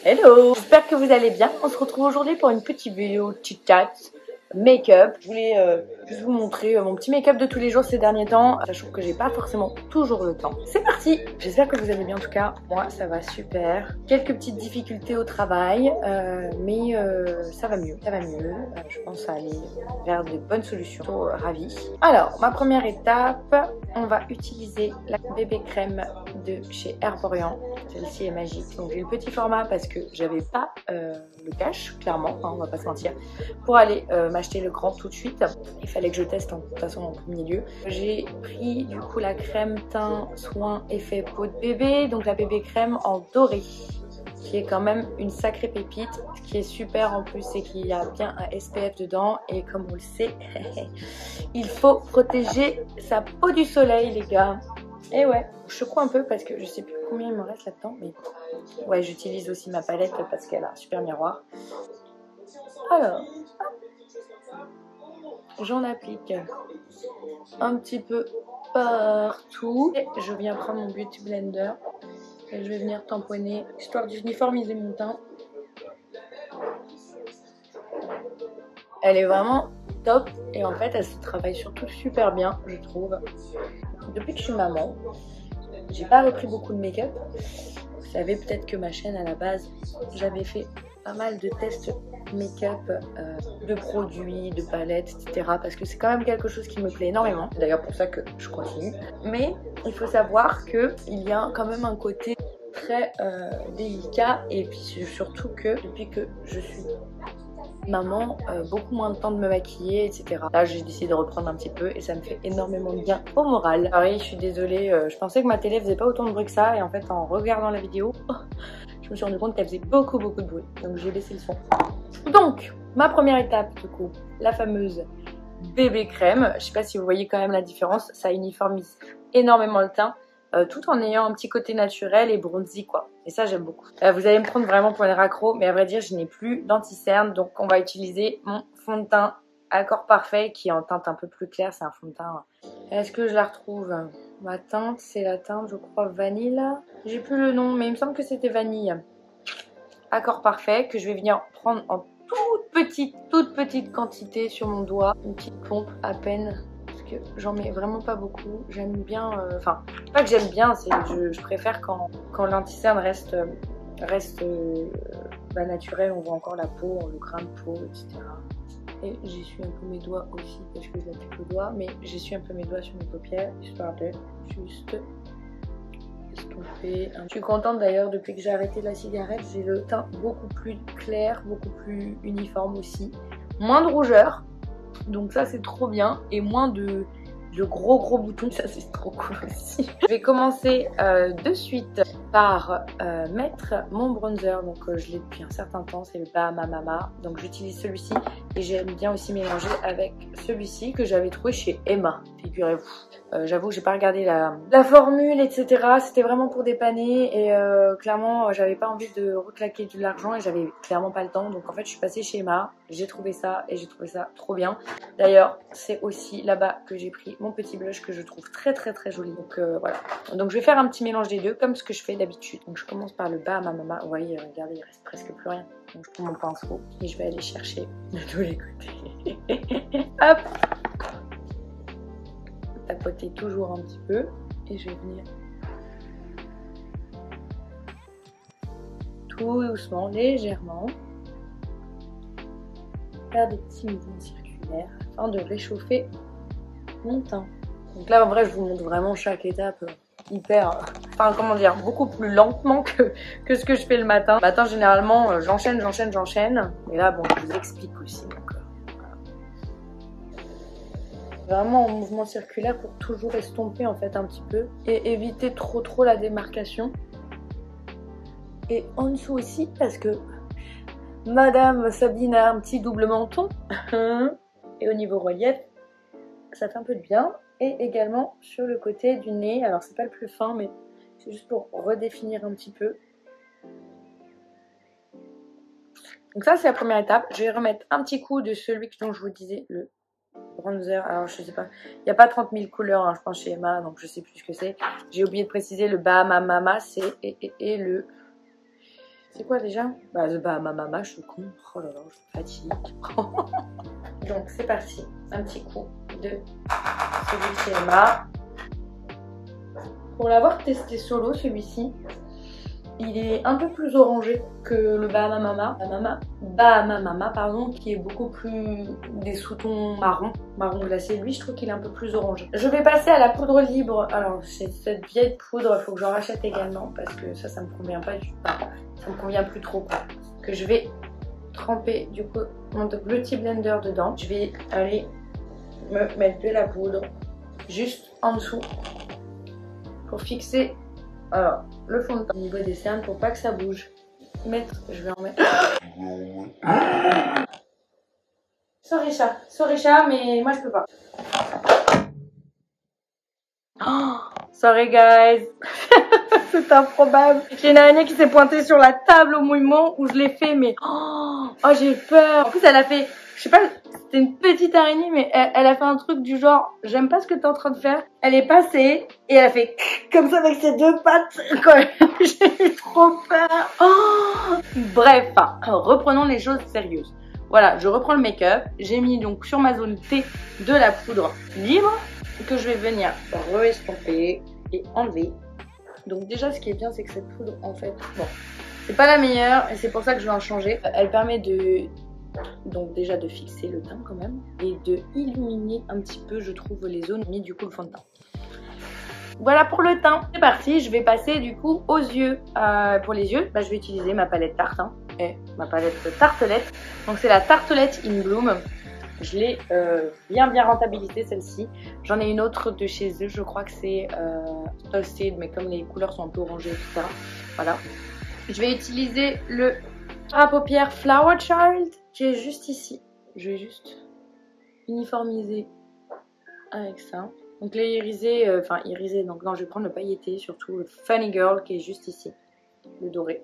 Hello, j'espère que vous allez bien. On se retrouve aujourd'hui pour une petite vidéo chit-chat make-up. Je voulais juste vous montrer mon petit make-up de tous les jours ces derniers temps, sachant que j'ai pas forcément toujours le temps. C'est parti. J'espère que vous allez bien, en tout cas moi ça va super. Quelques petites difficultés au travail, mais ça va mieux, je pense aller vers de bonnes solutions. Ravie. Alors ma première étape, on va utiliser la bébé crème de chez Herborian. Celle-ci est magique. Donc j'ai le petit format parce que j'avais pas le cash, clairement, hein, on va pas se mentir, pour aller m'acheter le grand tout de suite. Il fallait que je teste de toute façon en premier lieu. J'ai pris du coup la crème teint soin effet peau de bébé, donc la bébé crème en doré, qui est quand même une sacrée pépite. Ce qui est super en plus, c'est qu'il y a bien un SPF dedans, et comme on le sait, il faut protéger sa peau du soleil, les gars. Et ouais, je secoue un peu parce que je sais plus combien il me reste là-dedans, mais ouais, j'utilise aussi ma palette parce qu'elle a un super miroir. Alors, j'en applique un petit peu partout et je viens prendre mon beauty blender et je vais venir tamponner histoire d'uniformiser mon teint. Elle est vraiment top et en fait elle se travaille surtout super bien, je trouve. Depuis que je suis maman, j'ai pas repris beaucoup de make-up. Vous savez peut-être que ma chaîne à la base, j'avais fait pas mal de tests make-up, de produits, de palettes, etc. Parce que c'est quand même quelque chose qui me plaît énormément. C'est d'ailleurs pour ça que je continue. Mais il faut savoir qu'il y a quand même un côté très délicat. Et puis surtout que depuis que je suis maman, beaucoup moins de temps de me maquiller, etc. Là j'ai décidé de reprendre un petit peu et ça me fait énormément de bien au moral. Pareil, je suis désolée, je pensais que ma télé faisait pas autant de bruit que ça, et en fait en regardant la vidéo, je me suis rendu compte qu'elle faisait beaucoup de bruit, donc j'ai baissé le son. Donc ma première étape du coup, la fameuse bébé crème. Je sais pas si vous voyez quand même la différence, ça uniformise énormément le teint, tout en ayant un petit côté naturel et bronzy quoi. Et ça j'aime beaucoup. Vous allez me prendre vraiment pour les raccros, mais à vrai dire je n'ai plus d'anti-cerne, donc on va utiliser mon fond de teint Accord Parfait qui est en teinte un peu plus claire. C'est un fond de teint. Est-ce que je la retrouve? Ma teinte, c'est la teinte je crois vanille. J'ai plus le nom, mais il me semble que c'était vanille. Accord Parfait que je vais venir prendre en toute petite quantité sur mon doigt. Une petite pompe à peine. Que j'en mets vraiment pas beaucoup. J'aime bien, enfin pas que j'aime bien, c'est je préfère quand l'anti-cerne reste naturel, on voit encore la peau, le grain de peau, etc. Et j'essuie un peu mes doigts aussi parce que je l'applique au doigt, mais j'essuie un peu mes doigts sur mes paupières histoire de juste estomper. Je suis contente d'ailleurs, depuis que j'ai arrêté la cigarette, j'ai le teint beaucoup plus clair, beaucoup plus uniforme aussi, moins de rougeur. Donc ça c'est trop bien, et moins de gros boutons, ça c'est trop cool aussi. Je vais commencer de suite par mettre mon bronzer, donc je l'ai depuis un certain temps, c'est le Bahama Mama, donc j'utilise celui-ci et j'aime bien aussi mélanger avec celui-ci que j'avais trouvé chez Emma, figurez-vous. J'avoue que j'ai pas regardé la formule, etc. C'était vraiment pour dépanner et clairement j'avais pas envie de reclaquer de l'argent et j'avais clairement pas le temps, donc en fait je suis passée chez Emma, j'ai trouvé ça et j'ai trouvé ça trop bien. D'ailleurs c'est aussi là-bas que j'ai pris mon petit blush que je trouve très joli, donc voilà. Donc je vais faire un petit mélange des deux comme ce que je fais d'habitude. Donc je commence par le Bahama Mama, vous voyez, regardez, il reste presque plus rien. Donc je prends mon pinceau et je vais aller chercher de tous les côtés. Hop, tapoter toujours un petit peu et je vais venir tout doucement, légèrement, faire des petits mouvements circulaires afin de réchauffer mon teint. Donc là en vrai je vous montre vraiment chaque étape hyper, enfin comment dire, beaucoup plus lentement que ce que je fais le matin. Le matin généralement j'enchaîne, et là bon je vous explique aussi. Donc, voilà. Vraiment en mouvement circulaire pour toujours estomper en fait un petit peu et éviter trop la démarcation. Et en dessous aussi parce que Madame Sabine a un petit double menton et au niveau relief ça fait un peu de bien. Et également sur le côté du nez, alors c'est pas le plus fin mais c'est juste pour redéfinir un petit peu. Donc ça c'est la première étape. Je vais remettre un petit coup de celui dont je vous disais, le bronzer. Alors je sais pas, il n'y a pas 30 000 couleurs hein, je pense chez Emma, donc je sais plus ce que c'est. J'ai oublié de préciser, le Bahama Mama c'est et le C'est quoi déjà? Bah ma maman, je suis con. Oh là là, je me fatigue. Donc c'est parti. Un petit coup de celui de chez Emma. Pour l'avoir testé solo, celui-ci, il est un peu plus orangé que le Bahama Mama, pardon, qui est beaucoup plus des sous-tons marron glacé. Lui, je trouve qu'il est un peu plus orangé. Je vais passer à la poudre libre. Alors, c'est cette vieille poudre, il faut que j'en rachète également parce que ça me convient pas du tout. Ça me convient plus trop, quoi. Que je vais tremper du coup mon Beauty Blender dedans. Je vais aller me mettre de la poudre juste en dessous pour fixer le fond de teint au niveau des cernes pour pas que ça bouge. Je vais en mettre. Sorry chat, mais moi je peux pas. Oh, sorry guys. C'est improbable. J'ai une araignée qui s'est pointée sur la table au moment où je l'ai fait, mais oh j'ai peur. En plus elle a fait, je sais pas, c'était une petite araignée, mais elle a fait un truc du genre, j'aime pas ce que t'es en train de faire. Elle est passée et elle a fait comme ça avec ses deux pattes. J'ai eu trop peur. Oh bref, reprenons les choses sérieuses. Voilà, je reprends le make-up. J'ai mis donc sur ma zone T de la poudre libre que je vais venir re-estomper et enlever. Donc déjà ce qui est bien c'est que cette poudre en fait, bon, c'est pas la meilleure et c'est pour ça que je vais en changer. Elle permet donc déjà de fixer le teint quand même et de illuminer un petit peu je trouve les zones mis du coup le fond de teint. Voilà pour le teint, c'est parti, je vais passer du coup aux yeux. Pour les yeux, je vais utiliser ma palette Tarte et ma palette Tartelette. Donc c'est la Tartelette in Bloom. Je l'ai bien rentabilisée celle-ci. J'en ai une autre de chez eux, je crois que c'est Toasted, mais comme les couleurs sont un peu orangées, etc. Voilà. Je vais utiliser le fard à paupières Flower Child qui est juste ici. Je vais juste uniformiser avec ça. Donc les irisés, donc non je vais prendre le pailleté, surtout le Funny Girl qui est juste ici, le doré.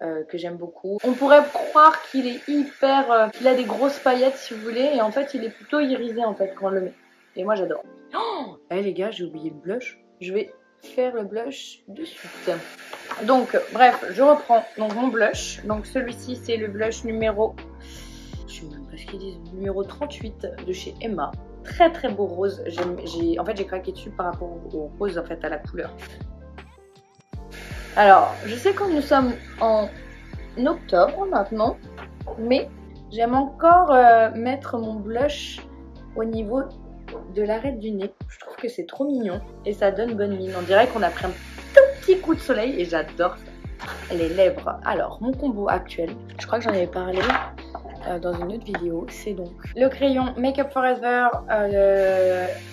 Que j'aime beaucoup. On pourrait croire qu'il est hyper... qu'il a des grosses paillettes si vous voulez, et en fait il est plutôt irisé en fait quand on le met. Et moi j'adore. Oh les gars, j'ai oublié le blush. Je vais faire le blush de suite. Donc bref, je reprends donc mon blush. Donc celui-ci c'est le blush numéro... Je sais même pas ce qu'ils disent. Numéro 38 de chez Emma. Très beau rose. En fait j'ai craqué dessus par rapport au rose en fait à la couleur. Alors, je sais que nous sommes en octobre maintenant, mais j'aime encore mettre mon blush au niveau de l'arête du nez. Je trouve que c'est trop mignon et ça donne bonne mine. On dirait qu'on a pris un tout petit coup de soleil et j'adore ça. Les lèvres. Alors, mon combo actuel, je crois que j'en avais parlé dans une autre vidéo, c'est donc le crayon Make Up For Ever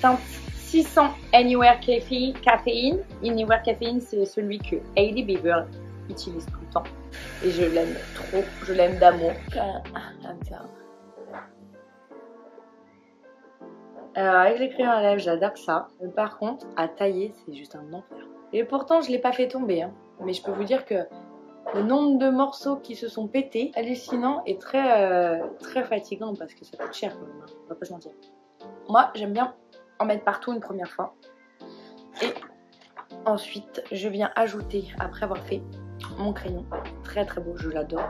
teinte 600 Anywhere Caffeine. Anywhere Caffeine, c'est celui que Hailey Bieber utilise tout le temps. Et je l'aime trop, je l'aime d'amour. Alors avec les crayons à lèvres, j'adore ça. Mais par contre, à tailler, c'est juste un enfer. Et pourtant, je ne l'ai pas fait tomber. Mais je peux vous dire que le nombre de morceaux qui se sont pétés, hallucinant et très fatigant parce que ça coûte cher quand même, on va pas se mentir. Moi, j'aime bien en mettre partout une première fois et ensuite je viens ajouter après avoir fait mon crayon très beau, je l'adore.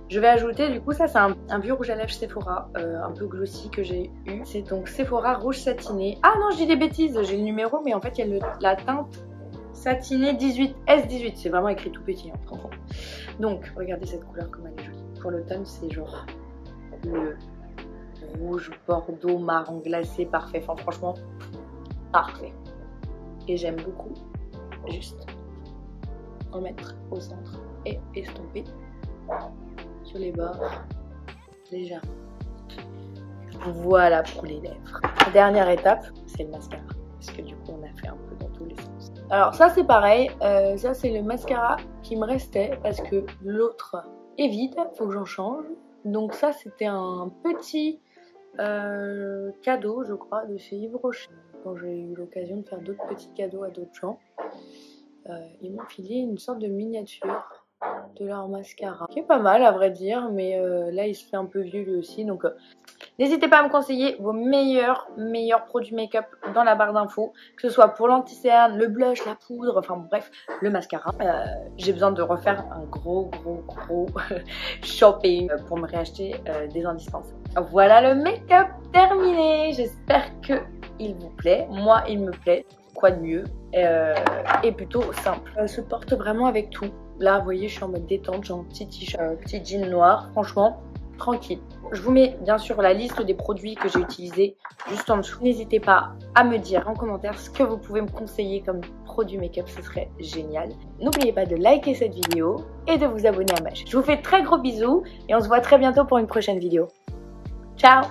Je vais ajouter du coup ça c'est un vieux rouge à lèvres Sephora un peu glossy que j'ai eu, c'est donc Sephora rouge satiné. Ah non, je dis des bêtises, j'ai le numéro mais en fait il y a la teinte satinée 18 S18, c'est vraiment écrit tout petit franchement. Donc regardez cette couleur comme elle est jolie. Pour l'automne c'est genre le rouge, bordeaux, marron glacé, parfait. Enfin, franchement, parfait. Et j'aime beaucoup juste remettre au centre et estomper sur les bords légèrement. Voilà pour les lèvres. Dernière étape, c'est le mascara. Parce que du coup, on a fait un peu dans tous les sens. Alors ça, c'est pareil. Ça, c'est le mascara qui me restait parce que l'autre est vide. Faut que j'en change. Donc ça, c'était un petit... cadeau je crois de chez Yves Rocher. Quand j'ai eu l'occasion de faire d'autres petits cadeaux à d'autres gens, ils m'ont filé une sorte de miniature de leur mascara qui est pas mal à vrai dire, mais là il se fait un peu vieux lui aussi, donc N'hésitez pas à me conseiller vos meilleurs produits make-up dans la barre d'infos, que ce soit pour l'anti-cerne, le blush, la poudre, enfin bref, le mascara. J'ai besoin de refaire un gros shopping pour me réacheter des indispensables. Voilà le make-up terminé. J'espère que il vous plaît. Moi, il me plaît. Quoi de mieux et plutôt simple. Elle se porte vraiment avec tout. Là, vous voyez, je suis en mode détente. J'ai un petit t-shirt, petit jean noir. Franchement, tranquille. Je vous mets bien sûr la liste des produits que j'ai utilisés juste en dessous. N'hésitez pas à me dire en commentaire ce que vous pouvez me conseiller comme produit make-up, ce serait génial. N'oubliez pas de liker cette vidéo et de vous abonner à ma chaîne. Je vous fais de très gros bisous et on se voit très bientôt pour une prochaine vidéo. Ciao!